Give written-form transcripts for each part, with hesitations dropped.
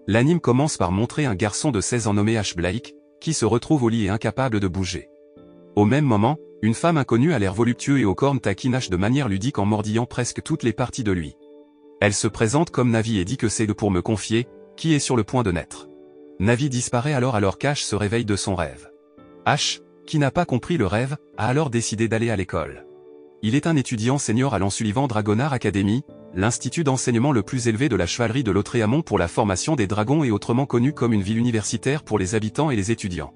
L'anime commence par montrer un garçon de 16 ans nommé Ash Blake, qui se retrouve au lit et incapable de bouger. Au même moment, une femme inconnue à l'air voluptueux et aux cornes taquine Ash de manière ludique en mordillant presque toutes les parties de lui. Elle se présente comme Navi et dit que c'est pour me confier, qui est sur le point de naître. Navi disparaît alors qu'Ash se réveille de son rêve. Ash, qui n'a pas compris le rêve, a alors décidé d'aller à l'école. Il est un étudiant senior à l'Ensullivan Dragonard Academy, l'institut d'enseignement le plus élevé de la chevalerie de Lautréamont pour la formation des dragons et autrement connu comme une ville universitaire pour les habitants et les étudiants.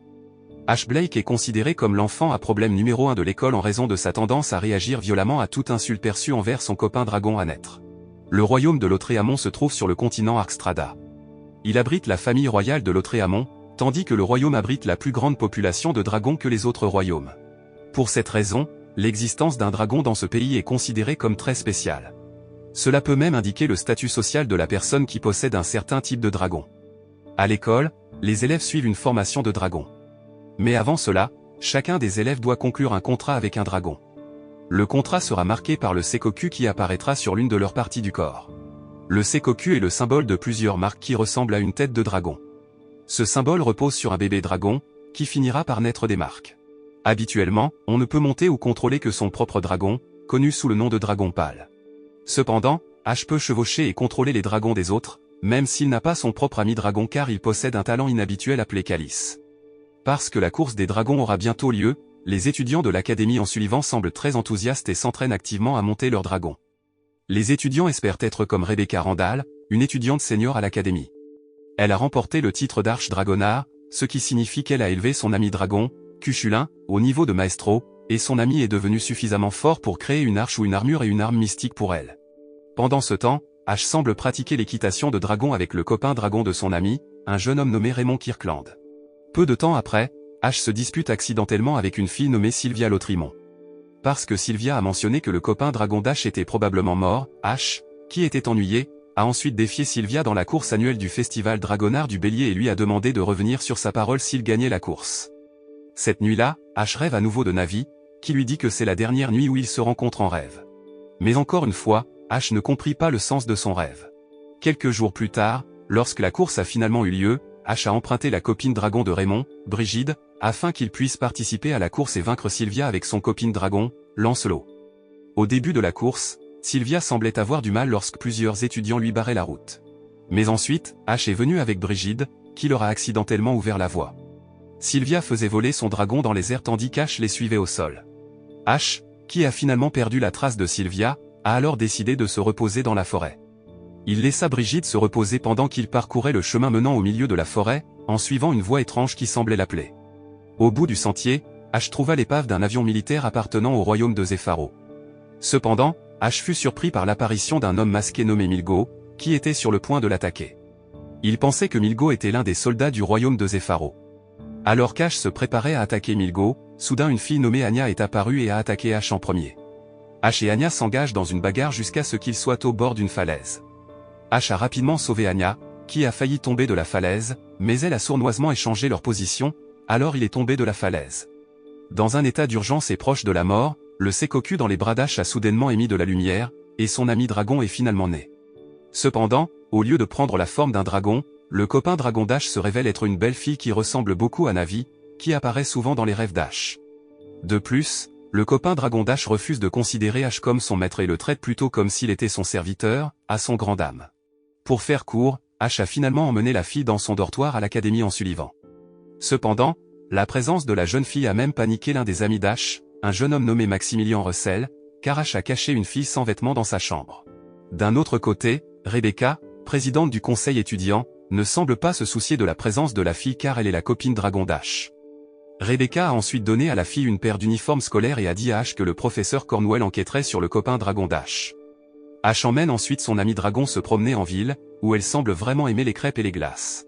Ash Blake est considéré comme l'enfant à problème numéro 1 de l'école en raison de sa tendance à réagir violemment à toute insulte perçue envers son copain dragon à naître. Le royaume de Lautréamont se trouve sur le continent Arkstrada. Il abrite la famille royale de Lautréamont, tandis que le royaume abrite la plus grande population de dragons que les autres royaumes. Pour cette raison, l'existence d'un dragon dans ce pays est considérée comme très spéciale. Cela peut même indiquer le statut social de la personne qui possède un certain type de dragon. À l'école, les élèves suivent une formation de dragon. Mais avant cela, chacun des élèves doit conclure un contrat avec un dragon. Le contrat sera marqué par le Seikoku qui apparaîtra sur l'une de leurs parties du corps. Le Seikoku est le symbole de plusieurs marques qui ressemblent à une tête de dragon. Ce symbole repose sur un bébé dragon, qui finira par naître des marques. Habituellement, on ne peut monter ou contrôler que son propre dragon, connu sous le nom de dragon pâle. Cependant, Ash peut chevaucher et contrôler les dragons des autres, même s'il n'a pas son propre ami dragon car il possède un talent inhabituel appelé Calice. Parce que la course des dragons aura bientôt lieu, les étudiants de l'académie Ensullivan semblent très enthousiastes et s'entraînent activement à monter leur dragon. Les étudiants espèrent être comme Rebecca Randall, une étudiante senior à l'académie. Elle a remporté le titre d'Arche Dragonard, ce qui signifie qu'elle a élevé son ami dragon, Cuchulain, au niveau de maestro, et son ami est devenu suffisamment fort pour créer une arche ou une armure et une arme mystique pour elle. Pendant ce temps, Ash semble pratiquer l'équitation de dragon avec le copain dragon de son ami, un jeune homme nommé Raymond Kirkland. Peu de temps après, Ash se dispute accidentellement avec une fille nommée Sylvia Lautréamont. Parce que Sylvia a mentionné que le copain dragon d'Ash était probablement mort, Ash, qui était ennuyé, a ensuite défié Sylvia dans la course annuelle du festival Dragonard du Bélier et lui a demandé de revenir sur sa parole s'il gagnait la course. Cette nuit-là, Ash rêve à nouveau de Navi, qui lui dit que c'est la dernière nuit où ils se rencontrent en rêve. Mais encore une fois, Ash ne comprit pas le sens de son rêve. Quelques jours plus tard, lorsque la course a finalement eu lieu, Ash a emprunté la copine dragon de Raymond, Brigide, afin qu'il puisse participer à la course et vaincre Sylvia avec son copine dragon, Lancelot. Au début de la course, Sylvia semblait avoir du mal lorsque plusieurs étudiants lui barraient la route. Mais ensuite, Ash est venu avec Brigide, qui leur a accidentellement ouvert la voie. Sylvia faisait voler son dragon dans les airs tandis qu'Ash les suivait au sol. Ash, qui a finalement perdu la trace de Sylvia, a alors décidé de se reposer dans la forêt. Il laissa Brigide se reposer pendant qu'il parcourait le chemin menant au milieu de la forêt, en suivant une voie étrange qui semblait l'appeler. Au bout du sentier, Ash trouva l'épave d'un avion militaire appartenant au royaume de Zépharo. Cependant, Ash fut surpris par l'apparition d'un homme masqué nommé Milgo, qui était sur le point de l'attaquer. Il pensait que Milgo était l'un des soldats du royaume de Zépharo. Alors qu'Ash se préparait à attaquer Milgo, soudain une fille nommée Anya est apparue et a attaqué Ash en premier. Ash et Anya s'engagent dans une bagarre jusqu'à ce qu'ils soient au bord d'une falaise. Ash a rapidement sauvé Anya, qui a failli tomber de la falaise, mais elle a sournoisement échangé leur position, alors il est tombé de la falaise. Dans un état d'urgence et proche de la mort, le Seikoku dans les bras d'Ash a soudainement émis de la lumière, et son ami dragon est finalement né. Cependant, au lieu de prendre la forme d'un dragon, le copain dragon d'Ash se révèle être une belle fille qui ressemble beaucoup à Navi, qui apparaît souvent dans les rêves d'Ash. De plus, le copain dragon d'Ash refuse de considérer Ash comme son maître et le traite plutôt comme s'il était son serviteur, à son grand dam. Pour faire court, Ash a finalement emmené la fille dans son dortoir à l'académie Ensullivan. Cependant, la présence de la jeune fille a même paniqué l'un des amis d'Ash, un jeune homme nommé Maximilien Russell, car Ash a caché une fille sans vêtements dans sa chambre. D'un autre côté, Rebecca, présidente du conseil étudiant, ne semble pas se soucier de la présence de la fille car elle est la copine dragon d'Ash. Rebecca a ensuite donné à la fille une paire d'uniformes scolaires et a dit à Ash que le professeur Cornwell enquêterait sur le copain dragon d'Ash. Ash emmène ensuite son ami dragon se promener en ville, où elle semble vraiment aimer les crêpes et les glaces.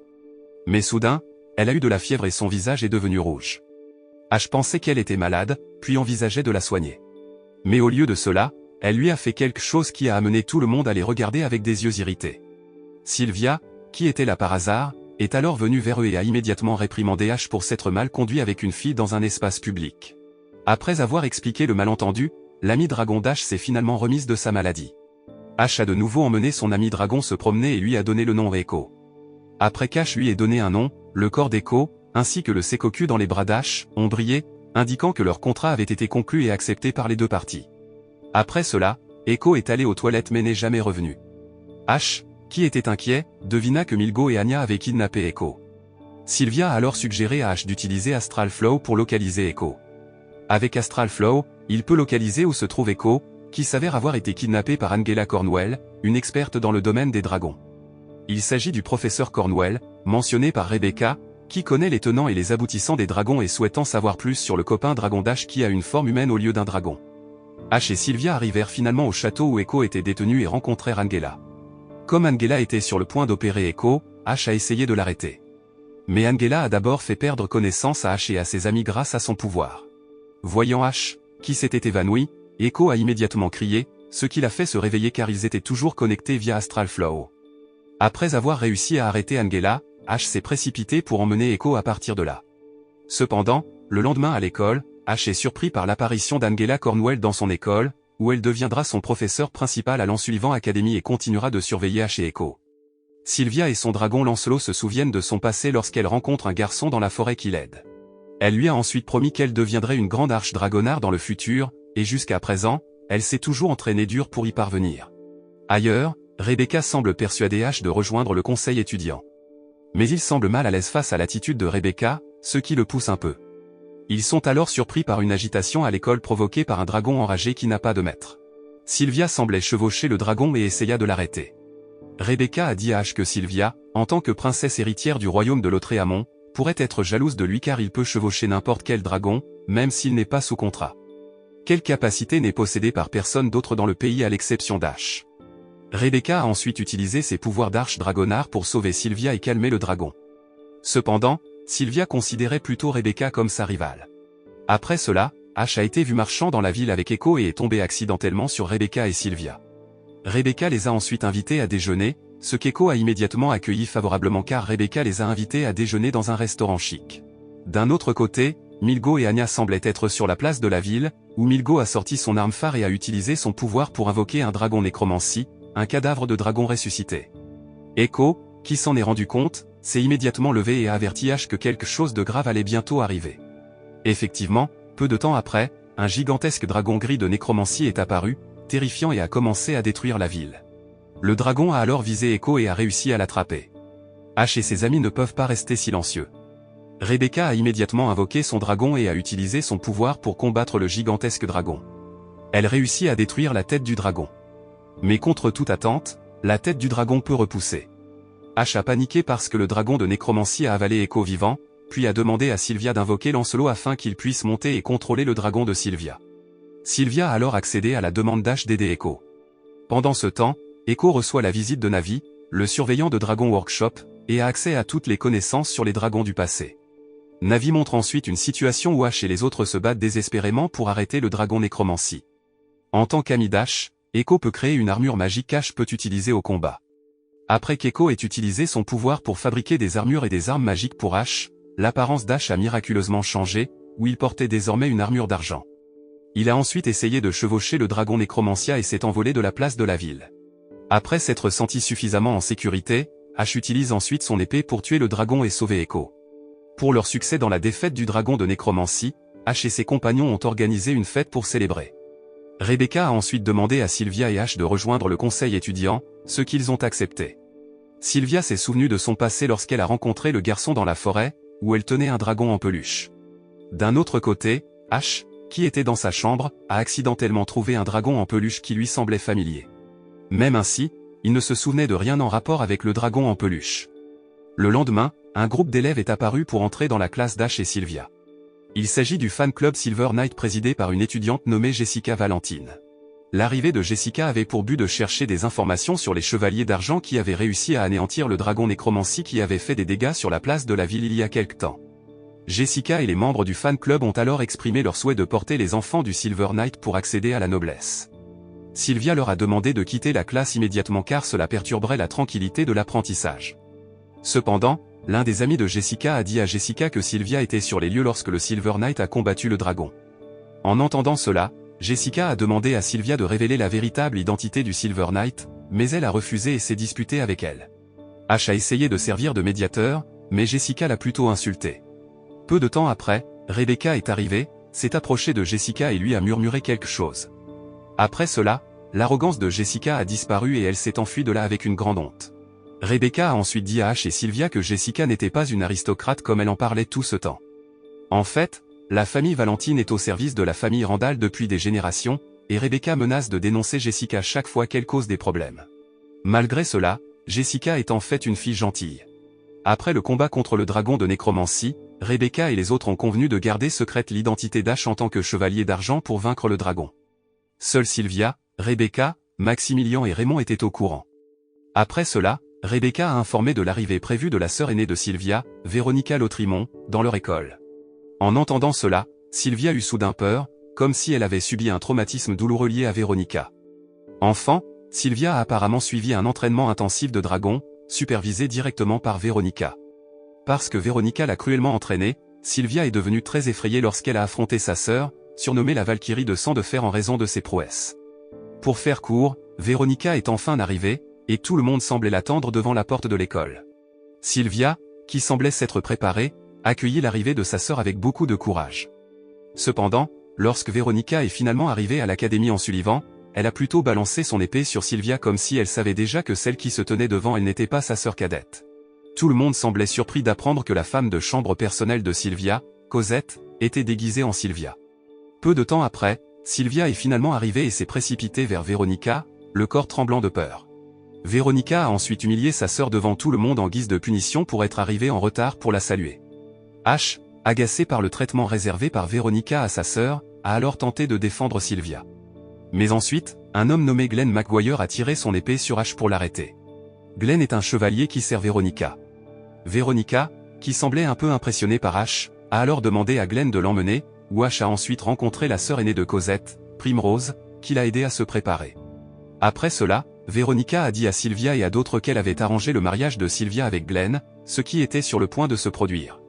Mais soudain, elle a eu de la fièvre et son visage est devenu rouge. Ash pensait qu'elle était malade, puis envisageait de la soigner. Mais au lieu de cela, elle lui a fait quelque chose qui a amené tout le monde à les regarder avec des yeux irrités. Sylvia, qui était là par hasard, est alors venue vers eux et a immédiatement réprimandé Ash pour s'être mal conduit avec une fille dans un espace public. Après avoir expliqué le malentendu, l'ami dragon d'Ash s'est finalement remise de sa maladie. Ash a de nouveau emmené son ami dragon se promener et lui a donné le nom Echo. Après qu'Ash lui ait donné un nom, le corps d'Echo, ainsi que le Sengoku dans les bras d'Ash, ont brillé, indiquant que leur contrat avait été conclu et accepté par les deux parties. Après cela, Echo est allé aux toilettes mais n'est jamais revenu. Ash, qui était inquiet, devina que Milgo et Anya avaient kidnappé Echo. Sylvia a alors suggéré à Ash d'utiliser Astral Flow pour localiser Echo. Avec Astral Flow, il peut localiser où se trouve Echo, qui s'avère avoir été kidnappé par Angela Cornwell, une experte dans le domaine des dragons. Il s'agit du professeur Cornwell, mentionné par Rebecca, qui connaît les tenants et les aboutissants des dragons et souhaitant savoir plus sur le copain dragon d'Ash qui a une forme humaine au lieu d'un dragon. Ash et Sylvia arrivèrent finalement au château où Echo était détenu et rencontrèrent Angela. Comme Angela était sur le point d'opérer Echo, Ash a essayé de l'arrêter. Mais Angela a d'abord fait perdre connaissance à Ash et à ses amis grâce à son pouvoir. Voyant Ash, qui s'était évanoui, Echo a immédiatement crié, ce qui l'a fait se réveiller car ils étaient toujours connectés via Astral Flow. Après avoir réussi à arrêter Angela, Ash s'est précipité pour emmener Echo à partir de là. Cependant, le lendemain à l'école, Ash est surpris par l'apparition d'Angela Cornwell dans son école, où elle deviendra son professeur principal à l'Ensuivant Academy et continuera de surveiller Ash et Echo. Sylvia et son dragon Lancelot se souviennent de son passé lorsqu'elle rencontre un garçon dans la forêt qui l'aide. Elle lui a ensuite promis qu'elle deviendrait une grande arche-dragonard dans le futur, et jusqu'à présent, elle s'est toujours entraînée dur pour y parvenir. Ailleurs, Rebecca semble persuader Ash de rejoindre le conseil étudiant. Mais il semble mal à l'aise face à l'attitude de Rebecca, ce qui le pousse un peu. Ils sont alors surpris par une agitation à l'école provoquée par un dragon enragé qui n'a pas de maître. Sylvia semblait chevaucher le dragon et essaya de l'arrêter. Rebecca a dit à Ash que Sylvia, en tant que princesse héritière du royaume de Lautréamont, pourrait être jalouse de lui car il peut chevaucher n'importe quel dragon, même s'il n'est pas sous contrat. Quelle capacité n'est possédée par personne d'autre dans le pays à l'exception d'Ash. Rebecca a ensuite utilisé ses pouvoirs d'arche-dragonard pour sauver Sylvia et calmer le dragon. Cependant, Sylvia considérait plutôt Rebecca comme sa rivale. Après cela, Ash a été vu marchant dans la ville avec Echo et est tombé accidentellement sur Rebecca et Sylvia. Rebecca les a ensuite invités à déjeuner, ce qu'Echo a immédiatement accueilli favorablement car Rebecca les a invités à déjeuner dans un restaurant chic. D'un autre côté, Milgo et Anya semblaient être sur la place de la ville, où Milgo a sorti son arme phare et a utilisé son pouvoir pour invoquer un dragon nécromancie, un cadavre de dragon ressuscité. Echo, qui s'en est rendu compte, s'est immédiatement levé et a averti Ash que quelque chose de grave allait bientôt arriver. Effectivement, peu de temps après, un gigantesque dragon gris de nécromancie est apparu, terrifiant et a commencé à détruire la ville. Le dragon a alors visé Echo et a réussi à l'attraper. Ash et ses amis ne peuvent pas rester silencieux. Rebecca a immédiatement invoqué son dragon et a utilisé son pouvoir pour combattre le gigantesque dragon. Elle réussit à détruire la tête du dragon. Mais contre toute attente, la tête du dragon peut repousser. Ash a paniqué parce que le dragon de nécromancie a avalé Echo vivant, puis a demandé à Sylvia d'invoquer Lancelot afin qu'il puisse monter et contrôler le dragon de Sylvia. Sylvia a alors accédé à la demande d'Ash d'aider Echo. Pendant ce temps, Echo reçoit la visite de Navi, le surveillant de Dragon Workshop, et a accès à toutes les connaissances sur les dragons du passé. Navi montre ensuite une situation où Ash et les autres se battent désespérément pour arrêter le dragon nécromancie. En tant qu'ami d'Ash, Echo peut créer une armure magique qu'Ash peut utiliser au combat. Après qu'Echo ait utilisé son pouvoir pour fabriquer des armures et des armes magiques pour Ash, l'apparence d'Ash a miraculeusement changé, où il portait désormais une armure d'argent. Il a ensuite essayé de chevaucher le dragon nécromancia et s'est envolé de la place de la ville. Après s'être senti suffisamment en sécurité, Ash utilise ensuite son épée pour tuer le dragon et sauver Echo. Pour leur succès dans la défaite du dragon de nécromancie, Ash et ses compagnons ont organisé une fête pour célébrer. Rebecca a ensuite demandé à Sylvia et Ash de rejoindre le conseil étudiant, ce qu'ils ont accepté. Sylvia s'est souvenue de son passé lorsqu'elle a rencontré le garçon dans la forêt, où elle tenait un dragon en peluche. D'un autre côté, Ash, qui était dans sa chambre, a accidentellement trouvé un dragon en peluche qui lui semblait familier. Même ainsi, il ne se souvenait de rien en rapport avec le dragon en peluche. Le lendemain, un groupe d'élèves est apparu pour entrer dans la classe d'Ash et Sylvia. Il s'agit du fan club Silver Knight présidé par une étudiante nommée Jessica Valentine. L'arrivée de Jessica avait pour but de chercher des informations sur les chevaliers d'argent qui avaient réussi à anéantir le dragon nécromancie qui avait fait des dégâts sur la place de la ville il y a quelque temps. Jessica et les membres du fan club ont alors exprimé leur souhait de porter les enfants du Silver Knight pour accéder à la noblesse. Sylvia leur a demandé de quitter la classe immédiatement car cela perturberait la tranquillité de l'apprentissage. Cependant, l'un des amis de Jessica a dit à Jessica que Sylvia était sur les lieux lorsque le Silver Knight a combattu le dragon. En entendant cela, Jessica a demandé à Sylvia de révéler la véritable identité du Silver Knight, mais elle a refusé et s'est disputée avec elle. Ash a essayé de servir de médiateur, mais Jessica l'a plutôt insulté. Peu de temps après, Rebecca est arrivée, s'est approchée de Jessica et lui a murmuré quelque chose. Après cela, l'arrogance de Jessica a disparu et elle s'est enfuie de là avec une grande honte. Rebecca a ensuite dit à Ash et Sylvia que Jessica n'était pas une aristocrate comme elle en parlait tout ce temps. En fait, la famille Valentine est au service de la famille Randall depuis des générations, et Rebecca menace de dénoncer Jessica chaque fois qu'elle cause des problèmes. Malgré cela, Jessica est en fait une fille gentille. Après le combat contre le dragon de nécromancie, Rebecca et les autres ont convenu de garder secrète l'identité d'Ash en tant que chevalier d'argent pour vaincre le dragon. Seuls Sylvia, Rebecca, Maximilian et Raymond étaient au courant. Après cela, Rebecca a informé de l'arrivée prévue de la sœur aînée de Sylvia, Véronica Lautrimont, dans leur école. En entendant cela, Sylvia eut soudain peur, comme si elle avait subi un traumatisme douloureux lié à Véronica. Enfant, Sylvia a apparemment suivi un entraînement intensif de dragon, supervisé directement par Véronica. Parce que Véronica l'a cruellement entraînée, Sylvia est devenue très effrayée lorsqu'elle a affronté sa sœur, surnommée la Valkyrie de sang de fer en raison de ses prouesses. Pour faire court, Véronica est enfin arrivée, et tout le monde semblait l'attendre devant la porte de l'école. Sylvia, qui semblait s'être préparée, accueillit l'arrivée de sa sœur avec beaucoup de courage. Cependant, lorsque Véronica est finalement arrivée à l'académie en Sullivan, elle a plutôt balancé son épée sur Sylvia comme si elle savait déjà que celle qui se tenait devant elle n'était pas sa sœur cadette. Tout le monde semblait surpris d'apprendre que la femme de chambre personnelle de Sylvia, Cosette, était déguisée en Sylvia. Peu de temps après, Sylvia est finalement arrivée et s'est précipitée vers Véronica, le corps tremblant de peur. Véronica a ensuite humilié sa sœur devant tout le monde en guise de punition pour être arrivée en retard pour la saluer. Ash, agacé par le traitement réservé par Véronica à sa sœur, a alors tenté de défendre Sylvia. Mais ensuite, un homme nommé Glenn McGuire a tiré son épée sur Ash pour l'arrêter. Glenn est un chevalier qui sert Véronica. Véronica, qui semblait un peu impressionnée par Ash, a alors demandé à Glenn de l'emmener, où Ash a ensuite rencontré la sœur aînée de Cosette, Primrose, qui l'a aidé à se préparer. Après cela, Véronica a dit à Sylvia et à d'autres qu'elle avait arrangé le mariage de Sylvia avec Glenn, ce qui était sur le point de se produire.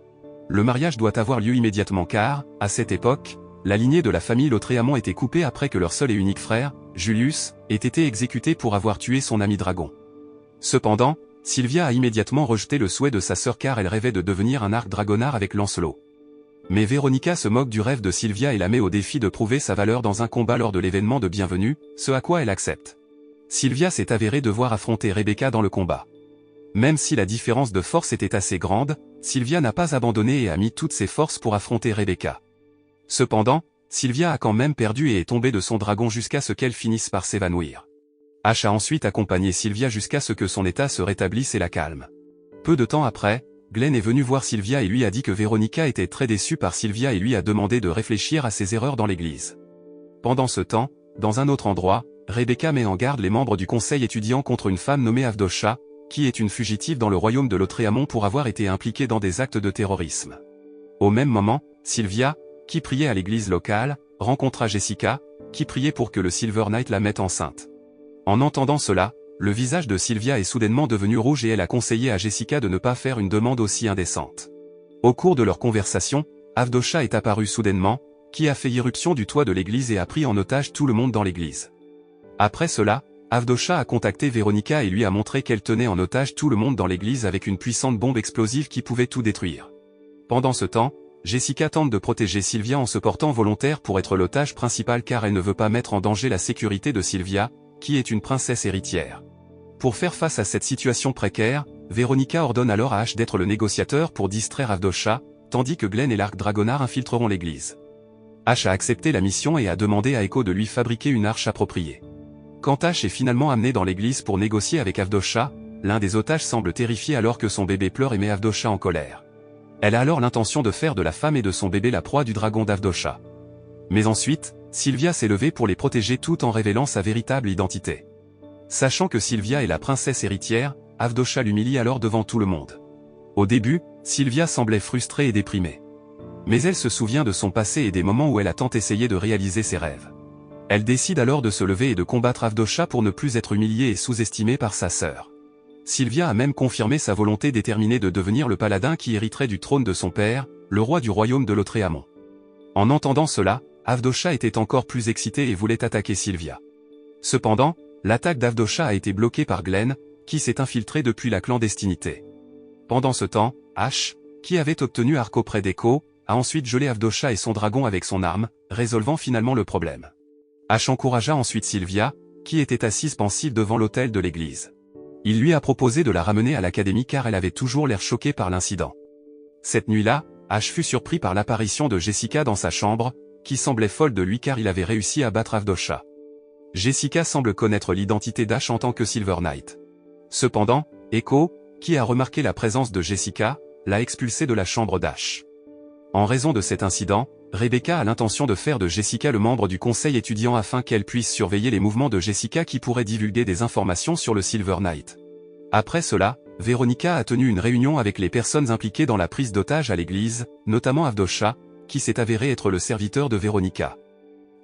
Le mariage doit avoir lieu immédiatement car, à cette époque, la lignée de la famille Lautréamont était coupée après que leur seul et unique frère, Julius, ait été exécuté pour avoir tué son ami dragon. Cependant, Sylvia a immédiatement rejeté le souhait de sa sœur car elle rêvait de devenir un arc dragonard avec Lancelot. Mais Véronica se moque du rêve de Sylvia et la met au défi de prouver sa valeur dans un combat lors de l'événement de bienvenue, ce à quoi elle accepte. Sylvia s'est avérée devoir affronter Rebecca dans le combat. Même si la différence de force était assez grande, Sylvia n'a pas abandonné et a mis toutes ses forces pour affronter Rebecca. Cependant, Sylvia a quand même perdu et est tombée de son dragon jusqu'à ce qu'elle finisse par s'évanouir. Ash a ensuite accompagné Sylvia jusqu'à ce que son état se rétablisse et la calme. Peu de temps après, Glenn est venu voir Sylvia et lui a dit que Véronica était très déçue par Sylvia et lui a demandé de réfléchir à ses erreurs dans l'église. Pendant ce temps, dans un autre endroit, Rebecca met en garde les membres du conseil étudiant contre une femme nommée Avdosha, qui est une fugitive dans le royaume de Lautréamont pour avoir été impliquée dans des actes de terrorisme. Au même moment, Sylvia, qui priait à l'église locale, rencontra Jessica, qui priait pour que le Silver Knight la mette enceinte. En entendant cela, le visage de Sylvia est soudainement devenu rouge et elle a conseillé à Jessica de ne pas faire une demande aussi indécente. Au cours de leur conversation, Avdosha est apparue soudainement, qui a fait irruption du toit de l'église et a pris en otage tout le monde dans l'église. Après cela, Avdosha a contacté Véronica et lui a montré qu'elle tenait en otage tout le monde dans l'église avec une puissante bombe explosive qui pouvait tout détruire. Pendant ce temps, Jessica tente de protéger Sylvia en se portant volontaire pour être l'otage principal car elle ne veut pas mettre en danger la sécurité de Sylvia, qui est une princesse héritière. Pour faire face à cette situation précaire, Véronica ordonne alors à Ash d'être le négociateur pour distraire Avdosha, tandis que Glenn et l'arc dragonard infiltreront l'église. Ash a accepté la mission et a demandé à Echo de lui fabriquer une arche appropriée. Quand Ash est finalement amené dans l'église pour négocier avec Avdosha, l'un des otages semble terrifié alors que son bébé pleure et met Avdosha en colère. Elle a alors l'intention de faire de la femme et de son bébé la proie du dragon d'Avdosha. Mais ensuite, Sylvia s'est levée pour les protéger tout en révélant sa véritable identité. Sachant que Sylvia est la princesse héritière, Avdosha l'humilie alors devant tout le monde. Au début, Sylvia semblait frustrée et déprimée. Mais elle se souvient de son passé et des moments où elle a tant essayé de réaliser ses rêves. Elle décide alors de se lever et de combattre Avdosha pour ne plus être humiliée et sous-estimée par sa sœur. Sylvia a même confirmé sa volonté déterminée de devenir le paladin qui hériterait du trône de son père, le roi du royaume de Lautréamont. En entendant cela, Avdosha était encore plus excitée et voulait attaquer Sylvia. Cependant, l'attaque d'Avdosha a été bloquée par Glenn, qui s'est infiltré depuis la clandestinité. Pendant ce temps, Ash, qui avait obtenu Arc auprès d'Echo, a ensuite gelé Avdosha et son dragon avec son arme, résolvant finalement le problème. Ash encouragea ensuite Sylvia, qui était assise pensive devant l'autel de l'église. Il lui a proposé de la ramener à l'académie car elle avait toujours l'air choquée par l'incident. Cette nuit-là, Ash fut surpris par l'apparition de Jessica dans sa chambre, qui semblait folle de lui car il avait réussi à battre Avdosha. Jessica semble connaître l'identité d'Ash en tant que Silver Knight. Cependant, Echo, qui a remarqué la présence de Jessica, l'a expulsée de la chambre d'Ash. En raison de cet incident, Rebecca a l'intention de faire de Jessica le membre du conseil étudiant afin qu'elle puisse surveiller les mouvements de Jessica qui pourraient divulguer des informations sur le Silver Knight. Après cela, Veronica a tenu une réunion avec les personnes impliquées dans la prise d'otage à l'église, notamment Avdosha, qui s'est avéré être le serviteur de Veronica.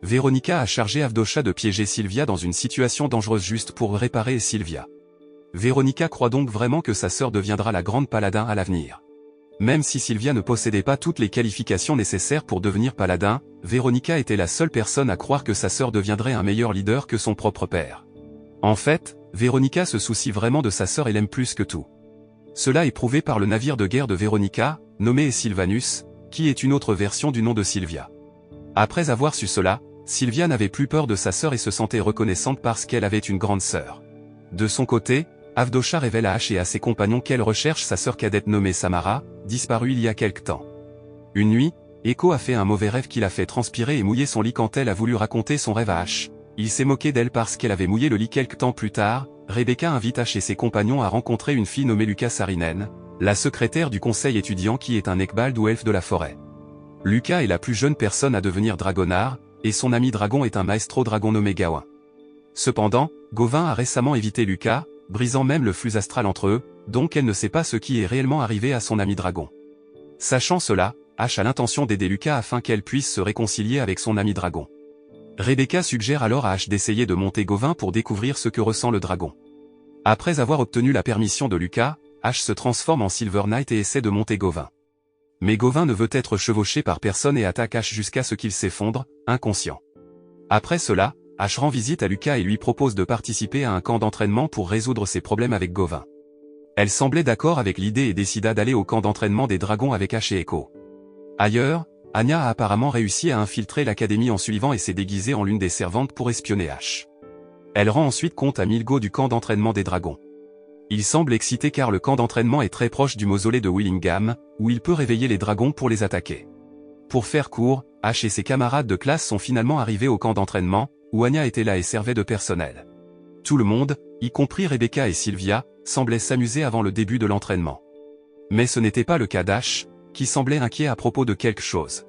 Veronica a chargé Avdosha de piéger Sylvia dans une situation dangereuse juste pour réparer Sylvia. Veronica croit donc vraiment que sa sœur deviendra la grande paladin à l'avenir. Même si Sylvia ne possédait pas toutes les qualifications nécessaires pour devenir paladin, Veronica était la seule personne à croire que sa sœur deviendrait un meilleur leader que son propre père. En fait, Veronica se soucie vraiment de sa sœur et l'aime plus que tout. Cela est prouvé par le navire de guerre de Veronica, nommé Sylvanus, qui est une autre version du nom de Sylvia. Après avoir su cela, Sylvia n'avait plus peur de sa sœur et se sentait reconnaissante parce qu'elle avait une grande sœur. De son côté, Avdosha révèle à Ash et à ses compagnons qu'elle recherche sa sœur cadette nommée Samara, disparue il y a quelque temps. Une nuit, Echo a fait un mauvais rêve qui l'a fait transpirer et mouiller son lit quand elle a voulu raconter son rêve à Ash. Il s'est moqué d'elle parce qu'elle avait mouillé le lit quelque temps plus tard. Rebecca invite Ash et ses compagnons à rencontrer une fille nommée Luca Saarinen, la secrétaire du conseil étudiant qui est un Ekbald ou elfe de la forêt. Luca est la plus jeune personne à devenir dragonard, et son ami dragon est un maestro dragon nommé Gawain. Cependant, Gawain a récemment évité Luca, brisant même le flux astral entre eux, donc elle ne sait pas ce qui est réellement arrivé à son ami dragon. Sachant cela, Ash a l'intention d'aider Luca afin qu'elle puisse se réconcilier avec son ami dragon. Rebecca suggère alors à Ash d'essayer de monter Gawain pour découvrir ce que ressent le dragon. Après avoir obtenu la permission de Luca, Ash se transforme en Silver Knight et essaie de monter Gawain. Mais Gawain ne veut être chevauché par personne et attaque Ash jusqu'à ce qu'il s'effondre, inconscient. Après cela, Ash rend visite à Luca et lui propose de participer à un camp d'entraînement pour résoudre ses problèmes avec Gawain. Elle semblait d'accord avec l'idée et décida d'aller au camp d'entraînement des dragons avec Ash et Echo. Ailleurs, Anya a apparemment réussi à infiltrer l'académie en suivant et s'est déguisée en l'une des servantes pour espionner Ash. Elle rend ensuite compte à Milgo du camp d'entraînement des dragons. Il semble excité car le camp d'entraînement est très proche du mausolée de Willingham, où il peut réveiller les dragons pour les attaquer. Pour faire court, Ash et ses camarades de classe sont finalement arrivés au camp d'entraînement, où Anya était là et servait de personnel. Tout le monde, y compris Rebecca et Sylvia, semblait s'amuser avant le début de l'entraînement. Mais ce n'était pas le cas d'Ash, qui semblait inquiet à propos de quelque chose.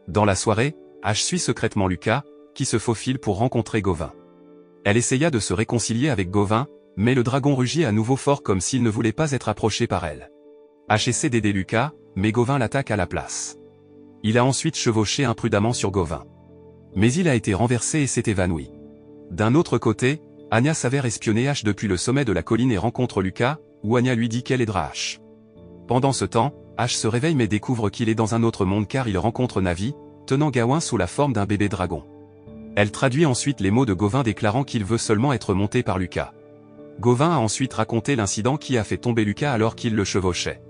Dans la soirée, Ash suit secrètement Luca, qui se faufile pour rencontrer Gawain. Elle essaya de se réconcilier avec Gawain, mais le dragon rugit à nouveau fort comme s'il ne voulait pas être approché par elle. Ash essaie d'aider Luca, mais Gawain l'attaque à la place. Il a ensuite chevauché imprudemment sur Gawain. Mais il a été renversé et s'est évanoui. D'un autre côté, Anya s'avère espionner Ash depuis le sommet de la colline et rencontre Luca, où Anya lui dit qu'elle aidera Ash. Pendant ce temps, Ash se réveille mais découvre qu'il est dans un autre monde car il rencontre Navi, tenant Gawain sous la forme d'un bébé dragon. Elle traduit ensuite les mots de Gawain déclarant qu'il veut seulement être monté par Luca. Gawain a ensuite raconté l'incident qui a fait tomber Luca alors qu'il le chevauchait.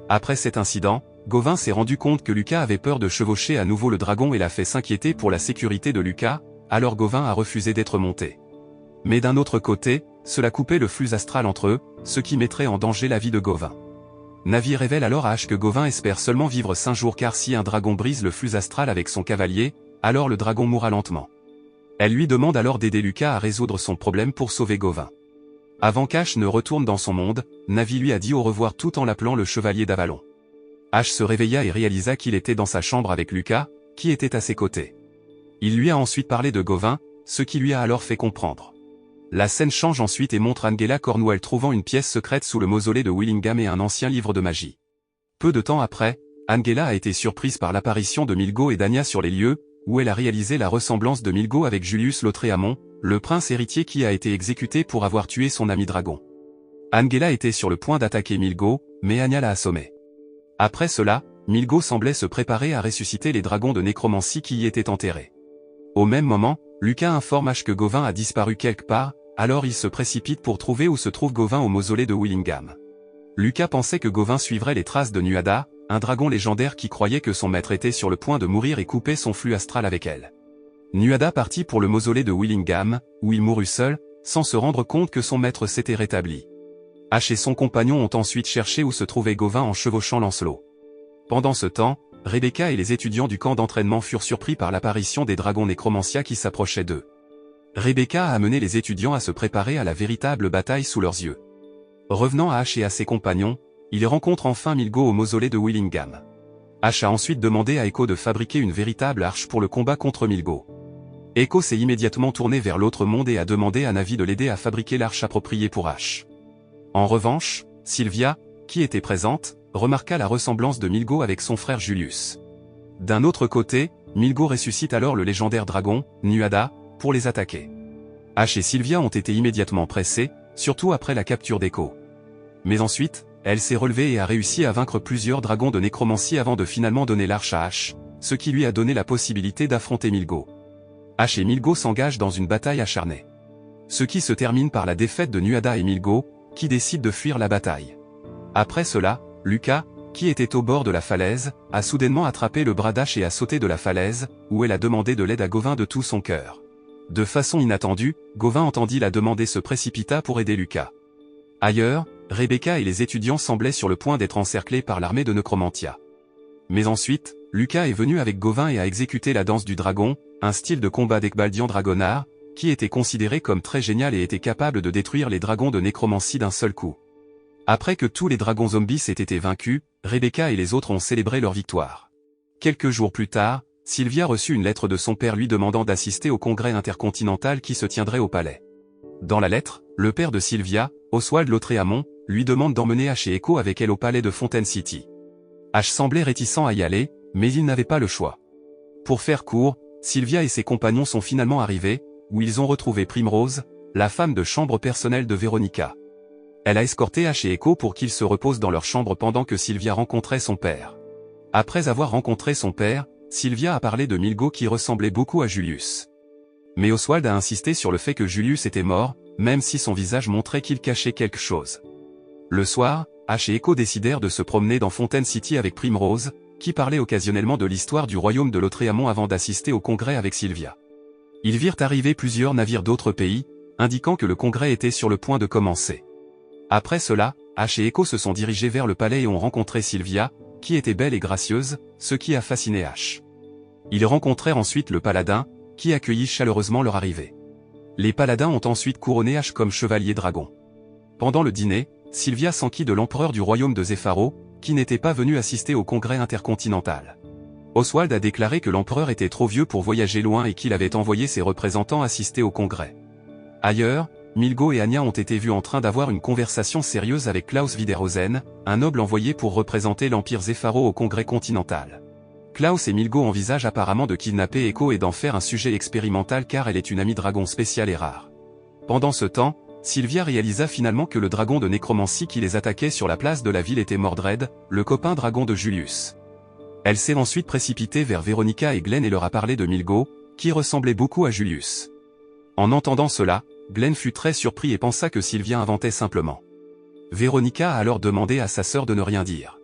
Après cet incident, Gawain s'est rendu compte que Luca avait peur de chevaucher à nouveau le dragon et l'a fait s'inquiéter pour la sécurité de Luca, alors Gawain a refusé d'être monté. Mais d'un autre côté, cela coupait le flux astral entre eux, ce qui mettrait en danger la vie de Gawain. Navi révèle alors à Ash que Gawain espère seulement vivre 5 jours car si un dragon brise le flux astral avec son cavalier, alors le dragon mourra lentement. Elle lui demande alors d'aider Luca à résoudre son problème pour sauver Gawain. Avant qu'Ash ne retourne dans son monde, Navi lui a dit au revoir tout en l'appelant le chevalier d'Avalon. Ash se réveilla et réalisa qu'il était dans sa chambre avec Luca, qui était à ses côtés. Il lui a ensuite parlé de Gawain, ce qui lui a alors fait comprendre. La scène change ensuite et montre Angela Cornwell trouvant une pièce secrète sous le mausolée de Willingham et un ancien livre de magie. Peu de temps après, Angela a été surprise par l'apparition de Milgo et d'Anya sur les lieux, où elle a réalisé la ressemblance de Milgo avec Julius Lautréamont, le prince héritier qui a été exécuté pour avoir tué son ami dragon. Angela était sur le point d'attaquer Milgo, mais Anya l'a assommé. Après cela, Milgo semblait se préparer à ressusciter les dragons de nécromancie qui y étaient enterrés. Au même moment, Luca informe Ash que Gawain a disparu quelque part, alors il se précipite pour trouver où se trouve Gawain au mausolée de Willingham. Lucas pensait que Gawain suivrait les traces de Nuada, un dragon légendaire qui croyait que son maître était sur le point de mourir et coupait son flux astral avec elle. Nuada partit pour le mausolée de Willingham, où il mourut seul, sans se rendre compte que son maître s'était rétabli. Ash et son compagnon ont ensuite cherché où se trouvait Gawain en chevauchant Lancelot. Pendant ce temps, Rebecca et les étudiants du camp d'entraînement furent surpris par l'apparition des dragons nécromanciens qui s'approchaient d'eux. Rebecca a amené les étudiants à se préparer à la véritable bataille sous leurs yeux. Revenant à Ash et à ses compagnons, ils rencontrent enfin Milgo au mausolée de Willingham. Ash a ensuite demandé à Echo de fabriquer une véritable arche pour le combat contre Milgo. Echo s'est immédiatement tourné vers l'autre monde et a demandé à Navi de l'aider à fabriquer l'arche appropriée pour Ash. En revanche, Sylvia, qui était présente, remarqua la ressemblance de Milgo avec son frère Julius. D'un autre côté, Milgo ressuscite alors le légendaire dragon, Nuada, pour les attaquer. Ash et Sylvia ont été immédiatement pressés, surtout après la capture d'Echo. Mais ensuite, elle s'est relevée et a réussi à vaincre plusieurs dragons de nécromancie avant de finalement donner l'arche à Ash, ce qui lui a donné la possibilité d'affronter Milgo. Ash et Milgo s'engagent dans une bataille acharnée. Ce qui se termine par la défaite de Nuada et Milgo, qui décident de fuir la bataille. Après cela, Lucas, qui était au bord de la falaise, a soudainement attrapé le bras d'Ash et a sauté de la falaise, où elle a demandé de l'aide à Gawain de tout son cœur. De façon inattendue, Gawain entendit la demande et se précipita pour aider Lucas. Ailleurs, Rebecca et les étudiants semblaient sur le point d'être encerclés par l'armée de Necromantia. Mais ensuite, Lucas est venu avec Gawain et a exécuté la danse du dragon, un style de combat d'Ecbaldian Dragonard, qui était considéré comme très génial et était capable de détruire les dragons de nécromancie d'un seul coup. Après que tous les dragons zombies aient été vaincus, Rebecca et les autres ont célébré leur victoire. Quelques jours plus tard, Sylvia reçut une lettre de son père lui demandant d'assister au congrès intercontinental qui se tiendrait au palais. Dans la lettre, le père de Sylvia, Oswald Lautréamont, lui demande d'emmener Ash et Echo avec elle au palais de Fontaine City. Ash semblait réticent à y aller, mais il n'avait pas le choix. Pour faire court, Sylvia et ses compagnons sont finalement arrivés, où ils ont retrouvé Primrose, la femme de chambre personnelle de Veronica. Elle a escorté Ash et Echo pour qu'ils se reposent dans leur chambre pendant que Sylvia rencontrait son père. Après avoir rencontré son père, Sylvia a parlé de Milgo qui ressemblait beaucoup à Julius. Mais Oswald a insisté sur le fait que Julius était mort, même si son visage montrait qu'il cachait quelque chose. Le soir, Ash et Echo décidèrent de se promener dans Fontaine City avec Primrose, qui parlait occasionnellement de l'histoire du royaume de Lautréamont avant d'assister au congrès avec Sylvia. Ils virent arriver plusieurs navires d'autres pays, indiquant que le congrès était sur le point de commencer. Après cela, Ash et Echo se sont dirigés vers le palais et ont rencontré Sylvia, qui était belle et gracieuse, ce qui a fasciné Ash. Ils rencontrèrent ensuite le paladin, qui accueillit chaleureusement leur arrivée. Les paladins ont ensuite couronné Ash comme chevalier dragon. Pendant le dîner, Sylvia s'enquit de l'empereur du royaume de Zépharo, qui n'était pas venu assister au congrès intercontinental. Oswald a déclaré que l'empereur était trop vieux pour voyager loin et qu'il avait envoyé ses représentants assister au congrès. Ailleurs, Milgo et Anya ont été vus en train d'avoir une conversation sérieuse avec Klaus Wiederhausen, un noble envoyé pour représenter l'empire Zépharo au congrès continental. Klaus et Milgo envisagent apparemment de kidnapper Echo et d'en faire un sujet expérimental car elle est une amie dragon spéciale et rare. Pendant ce temps, Sylvia réalisa finalement que le dragon de nécromancie qui les attaquait sur la place de la ville était Mordred, le copain dragon de Julius. Elle s'est ensuite précipitée vers Veronica et Glenn et leur a parlé de Milgo, qui ressemblait beaucoup à Julius. En entendant cela, Glenn fut très surpris et pensa que Sylvia inventait simplement. Veronica a alors demandé à sa sœur de ne rien dire.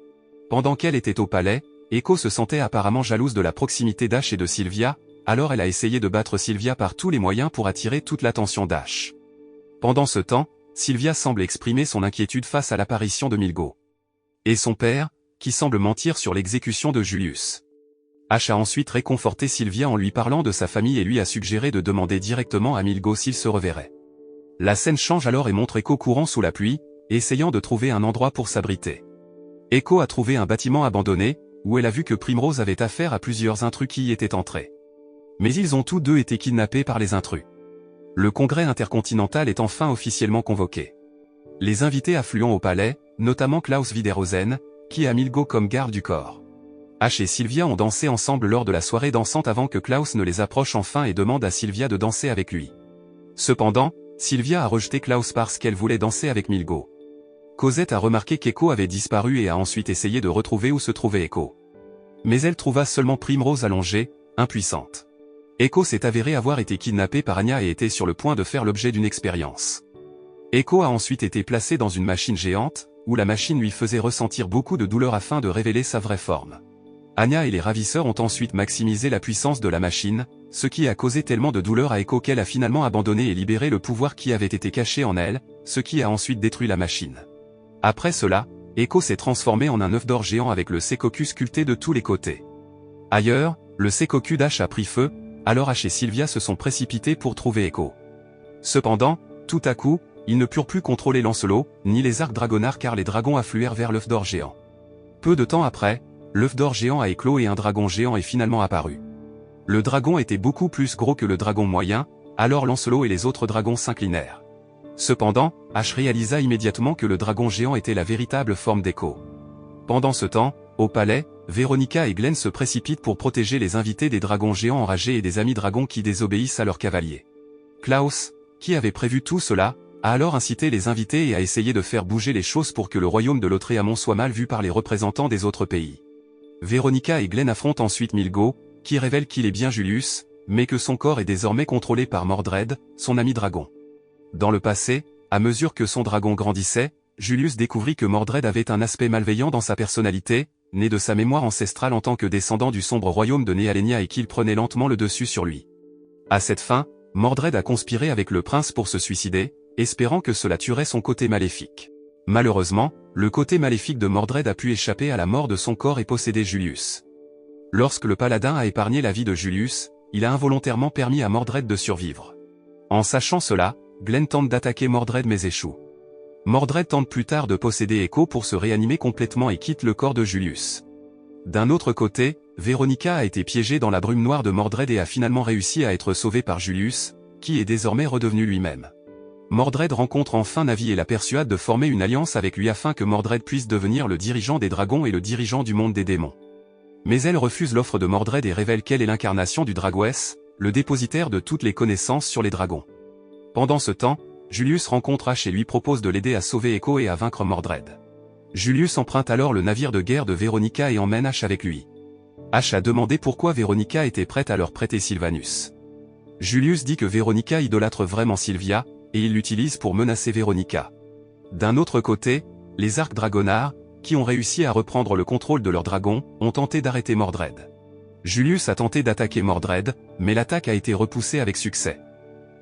Pendant qu'elle était au palais, Echo se sentait apparemment jalouse de la proximité d'Ash et de Sylvia, alors elle a essayé de battre Sylvia par tous les moyens pour attirer toute l'attention d'Ash. Pendant ce temps, Sylvia semble exprimer son inquiétude face à l'apparition de Milgo. Et son père, qui semble mentir sur l'exécution de Julius. Ash a ensuite réconforté Sylvia en lui parlant de sa famille et lui a suggéré de demander directement à Milgo s'il se reverrait. La scène change alors et montre Echo courant sous la pluie, essayant de trouver un endroit pour s'abriter. Echo a trouvé un bâtiment abandonné, où elle a vu que Primrose avait affaire à plusieurs intrus qui y étaient entrés. Mais ils ont tous deux été kidnappés par les intrus. Le congrès intercontinental est enfin officiellement convoqué. Les invités affluent au palais, notamment Klaus Wiederhausen, qui a Milgo comme garde du corps. Ash et Sylvia ont dansé ensemble lors de la soirée dansante avant que Klaus ne les approche enfin et demande à Sylvia de danser avec lui. Cependant, Sylvia a rejeté Klaus parce qu'elle voulait danser avec Milgo. Cosette a remarqué qu'Echo avait disparu et a ensuite essayé de retrouver où se trouvait Echo. Mais elle trouva seulement Primrose allongée, impuissante. Echo s'est avéré avoir été kidnappé par Anya et était sur le point de faire l'objet d'une expérience. Echo a ensuite été placé dans une machine géante, où la machine lui faisait ressentir beaucoup de douleur afin de révéler sa vraie forme. Anya et les ravisseurs ont ensuite maximisé la puissance de la machine, ce qui a causé tellement de douleur à Echo qu'elle a finalement abandonné et libéré le pouvoir qui avait été caché en elle, ce qui a ensuite détruit la machine. Après cela, Echo s'est transformé en un œuf d'or géant avec le Sengoku sculpté de tous les côtés. Ailleurs, le Sengoku d'Ash a pris feu, alors Ash et Sylvia se sont précipités pour trouver Echo. Cependant, tout à coup, ils ne purent plus contrôler Lancelot, ni les arcs dragonards car les dragons affluèrent vers l'œuf d'or géant. Peu de temps après, l'œuf d'or géant a éclos et un dragon géant est finalement apparu. Le dragon était beaucoup plus gros que le dragon moyen, alors Lancelot et les autres dragons s'inclinèrent. Cependant, Ash réalisa immédiatement que le dragon géant était la véritable forme d'Echo. Pendant ce temps, au palais, Veronica et Glenn se précipitent pour protéger les invités des dragons géants enragés et des amis dragons qui désobéissent à leurs cavaliers. Klaus, qui avait prévu tout cela, a alors incité les invités et a essayé de faire bouger les choses pour que le royaume de Lautréamont soit mal vu par les représentants des autres pays. Veronica et Glenn affrontent ensuite Milgo, qui révèle qu'il est bien Julius, mais que son corps est désormais contrôlé par Mordred, son ami dragon. Dans le passé, à mesure que son dragon grandissait, Julius découvrit que Mordred avait un aspect malveillant dans sa personnalité, né de sa mémoire ancestrale en tant que descendant du sombre royaume de Néalenia et qu'il prenait lentement le dessus sur lui. À cette fin, Mordred a conspiré avec le prince pour se suicider, espérant que cela tuerait son côté maléfique. Malheureusement, le côté maléfique de Mordred a pu échapper à la mort de son corps et posséder Julius. Lorsque le paladin a épargné la vie de Julius, il a involontairement permis à Mordred de survivre. En sachant cela, Glenn tente d'attaquer Mordred mais échoue. Mordred tente plus tard de posséder Echo pour se réanimer complètement et quitte le corps de Julius. D'un autre côté, Veronica a été piégée dans la brume noire de Mordred et a finalement réussi à être sauvée par Julius, qui est désormais redevenu lui-même. Mordred rencontre enfin Navi et la persuade de former une alliance avec lui afin que Mordred puisse devenir le dirigeant des dragons et le dirigeant du monde des démons. Mais elle refuse l'offre de Mordred et révèle qu'elle est l'incarnation du Dragoès, le dépositaire de toutes les connaissances sur les dragons. Pendant ce temps, Julius rencontre Ash et lui propose de l'aider à sauver Echo et à vaincre Mordred. Julius emprunte alors le navire de guerre de Veronica et emmène Ash avec lui. Ash a demandé pourquoi Veronica était prête à leur prêter Sylvanus. Julius dit que Veronica idolâtre vraiment Sylvia, et il l'utilise pour menacer Veronica. D'un autre côté, les arcs dragonards, qui ont réussi à reprendre le contrôle de leur dragon, ont tenté d'arrêter Mordred. Julius a tenté d'attaquer Mordred, mais l'attaque a été repoussée avec succès.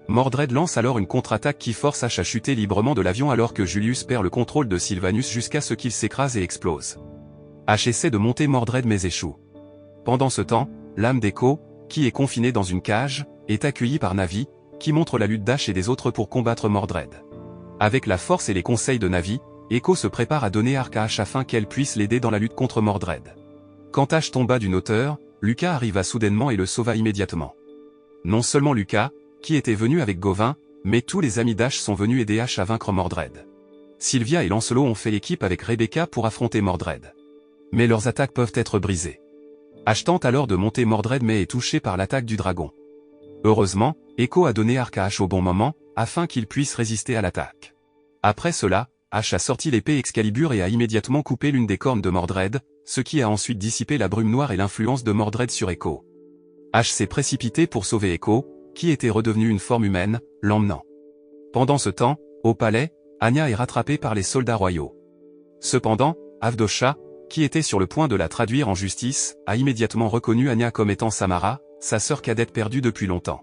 Mordred lance alors une contre-attaque qui force Ash à chuter librement de l'avion alors que Julius perd le contrôle de Sylvanus jusqu'à ce qu'il s'écrase et explose. Ash essaie de monter Mordred mais échoue. Pendant ce temps, l'âme d'Echo, qui est confinée dans une cage, est accueillie par Navi, qui montre la lutte d'Ash et des autres pour combattre Mordred. Avec la force et les conseils de Navi, Echo se prépare à donner Arc à Ash afin qu'elle puisse l'aider dans la lutte contre Mordred. Quand Ash tomba d'une hauteur, Lucas arriva soudainement et le sauva immédiatement. Non seulement Lucas, qui était venu avec Gauvin, mais tous les amis d'Ash sont venus aider Ash à vaincre Mordred. Sylvia et Lancelot ont fait équipe avec Rebecca pour affronter Mordred. Mais leurs attaques peuvent être brisées. Ash tente alors de monter Mordred mais est touché par l'attaque du dragon. Heureusement, Echo a donné Arc à Ash au bon moment, afin qu'il puisse résister à l'attaque. Après cela, Ash a sorti l'épée Excalibur et a immédiatement coupé l'une des cornes de Mordred, ce qui a ensuite dissipé la brume noire et l'influence de Mordred sur Echo. Ash s'est précipité pour sauver Echo, qui était redevenu une forme humaine, l'emmenant. Pendant ce temps, au palais, Anya est rattrapée par les soldats royaux. Cependant, Avdosha, qui était sur le point de la traduire en justice, a immédiatement reconnu Anya comme étant Samara, sa sœur cadette perdue depuis longtemps.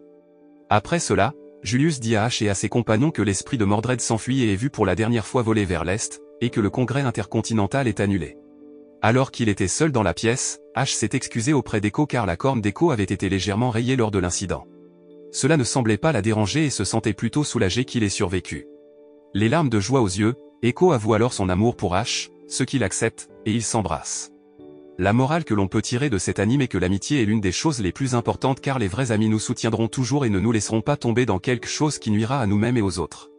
Après cela, Julius dit à Ash et à ses compagnons que l'esprit de Mordred s'enfuit et est vu pour la dernière fois voler vers l'est, et que le congrès intercontinental est annulé. Alors qu'il était seul dans la pièce, Ash s'est excusé auprès d'Echo car la corne d'Echo avait été légèrement rayée lors de l'incident. Cela ne semblait pas la déranger et se sentait plutôt soulagé qu'il ait survécu. Les larmes de joie aux yeux, Echo avoue alors son amour pour Ash, ce qu'il accepte, et ils s'embrassent. La morale que l'on peut tirer de cet anime est que l'amitié est l'une des choses les plus importantes car les vrais amis nous soutiendront toujours et ne nous laisseront pas tomber dans quelque chose qui nuira à nous-mêmes et aux autres.